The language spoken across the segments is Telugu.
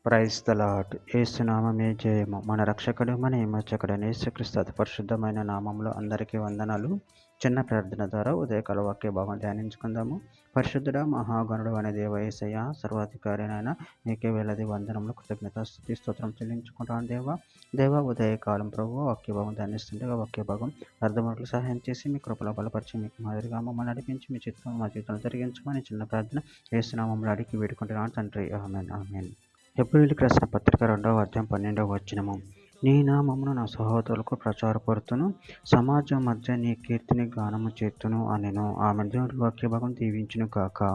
Praise the lord. యేసు నామమే జయము. మన రక్షకుడు మన విమోచకుడైన యేసుక్రీస్తు అతి పరిశుద్ధమైన నామంలో అందరికీ వందనాలు. చిన్న ప్రార్థన ద్వారా ఉదయకాల వాక్య భాగం ధ్యానించుకుందాము. పరిశుద్ధుడా మహాగణుడు అనే దేవ యేసయ్య, సర్వాధికారినైన నీకే వేలది వందనములు, కృతజ్ఞత స్తుతి స్తోత్రం చెల్లించుకుంటాను దేవ ఉదయకాలం ప్రభు వాక్య భాగం ధ్యానిస్తుండగా వాక్య భాగం అర్థమవులకు సహాయం చేసి మీ కృపలో బలపరిచి మీకు మాదిరిగా మమ్మల్ని నడిపించి మీ చిత్తం మా జీవితంలో జరిగించమని చిన్న ప్రార్థన యేసు నామములో అడిగి వేడుకుంటున్నాను తండ్రి. ఆమేన్ ఆమేన్. హెబ్రీయులకు రాసిన పత్రిక 2వ అధ్యాయం 12వ వచనము. నీ నామమును నా సహోదరులకు ప్రచారపరుతును, సమాజం మధ్య నీ కీర్తిని గానము చేతును అనెను. ఆమె దేవుడి వాక్య భాగం దీవించును కాక.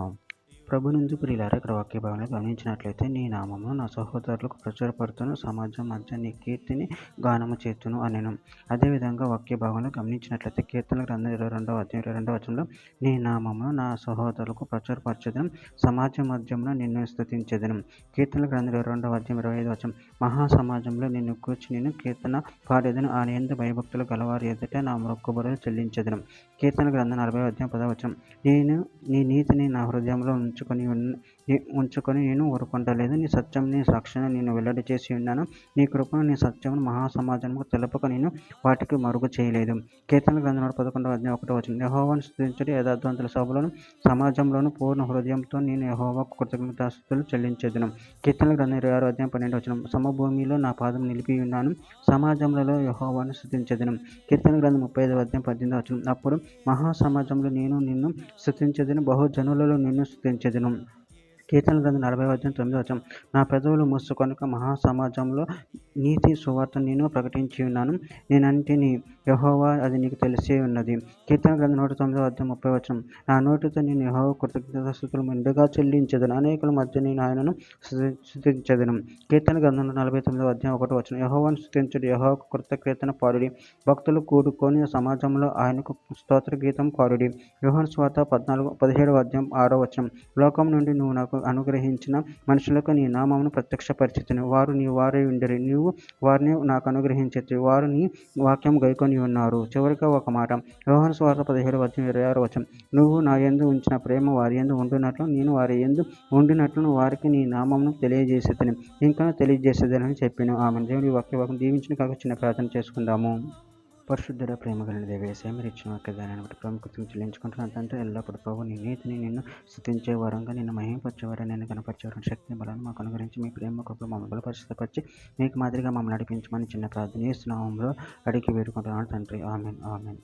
ప్రభునందు ప్రియులారా, ఇక్కడ వాక్య భాగంలో గమనించినట్లయితే నీ నామమును నా సహోదరులకు ప్రచురపడుతును, సమాజం మధ్య నీ కీర్తిని గానము చేతును అనెను. అదేవిధంగా వాక్య భాగంలో గమనించినట్లయితే కీర్తనల గ్రంథం 22వ అధ్యాయం 22వ వచనంలో నీ నామమును నా సహోదరులకు ప్రచురపరచెదను, సమాజం మధ్యమున నిన్ను స్తుతించెదను. కీర్తనల గ్రంథం 22వ అధ్యాయం 25వ వచనం మహాసమాజంలో నిన్ను కూర్చి నేను కీర్తన పాడేదను, ఆయన యందు భయభక్తులు గలవారి ఎదుట నా మొక్కుబడులు చెల్లించెదను. కీర్తన గ్రంథం 40వ అధ్యాయం 10వ వచనం నేను నీ నీతిని నా హృదయంలో ఉంచుకొని నేను ఊరుకుంటలేదు, నీ సత్యం నీ సాక్షిని నేను వెల్లడి చేసి ఉన్నాను, నీ కృపను నీ సత్యమును మహాసమాజంకు తెలపక నేను వాటికి మరుగు చేయలేదు. కీర్తన గ్రంథం 11వ అధ్యాయం 1వ వచనం యెహోవాను స్తుతించుడి, యథార్థవంతుల సభలోను సమాజంలోను పూర్ణ హృదయంతో నేను యెహోవాకు కృతజ్ఞతాస్తుతులు చెల్లించెదను. కీర్తన గ్రంథం 26వ అధ్యాయం 12వ వచనం సమభూమిలో నా పాదం నిలిపి ఉన్నాను, సమాజంలో యెహోవాను స్తుతించెదను. కీర్తన గ్రంథం 35వ అధ్యాయం 18వ వచనం అప్పుడు మహాసమాజంలో నేను నిన్ను స్తుతించెదను, బహుజనులలో నిన్ను స్తుతించెదను. కీర్తన గ్రంథం 40వ అధ్యాయం 9వ వచనం నా పెదవులు మూసుకొనక మహాసమాజంలో నీతి సువార్త నేను ప్రకటించి ఉన్నాను, నేనంటిని యెహోవా అది నీకు తెలిసే ఉన్నది. కీర్తన గ్రంథం 109వ అధ్యాయం 30వ వచనం నా నోటితో నేను యెహోవా కృతజ్ఞతాస్తుతులు మెండుగా చెల్లించెదను, అనేకుల మధ్య నేను ఆయనను స్తుతించెదను. కీర్తన గ్రంథం 49వ అధ్యాయం 1వ వచనం యెహోవాను స్తుతించుడి, యెహోవాకు కృత కీర్తన పాడుడి, భక్తులు కూడుకొని సమాజంలో ఆయనకు స్తోత్ర గీతం పాడుడి. యోహాను సువార్త 17వ అధ్యాయం 6వ వచనం లోకం నుండి నువ్వు నాకు అనుగ్రహించిన మనుషులకు నీ నామమును ప్రత్యక్షపరిచితిని, వారు నీ వారై ఉండిరి, నీవు వారిని నాకు అనుగ్రహించితివి, వారు నీ వాక్యం గైకొని ఉన్నారు. చివరిగా ఒక మాట యోహాను సువార్త 17వ అధ్యాయం 26వ వచనం నువ్వు నా యందు ఉంచిన ప్రేమ వారి యందు ఉండునట్లు నేను వారి యందు ఉండినట్లు వారికి నీ నామమును తెలియజేసేదని ఇంకా తెలియజేసేదని చెప్పాను. ఆమె దేవుని వాక్య భాగం దీవించిన కాక చిన్న ప్రార్థన చేసుకుందాము. పరిశుద్ధుడ ప్రేమ కలిగిన దేవేశ మీరు ఇచ్చిన వాక్య దానిని బట్టి ప్రాముఖ్యతను చెల్లించుకుంటున్నాను తండ్రి. ఎల్లప్పుడు ప్రభు నీ నీతిని నిన్ను స్తుతించే వరంగా నిన్ను మహిమపరిచేవారు నేను కనపరిచేవారు శక్తిని బలాన్ని మాకు అనుగ్రహించి మీ ప్రేమ కృప మమ్మల్ని బలపరిచి మీకు మాదిరిగా మమ్మల్ని నడిపించమని చిన్న ప్రార్థన యేసు నామములో అడిగి వేడుకుంటున్నాను తండ్రి. ఆమేన్ ఆమేన్.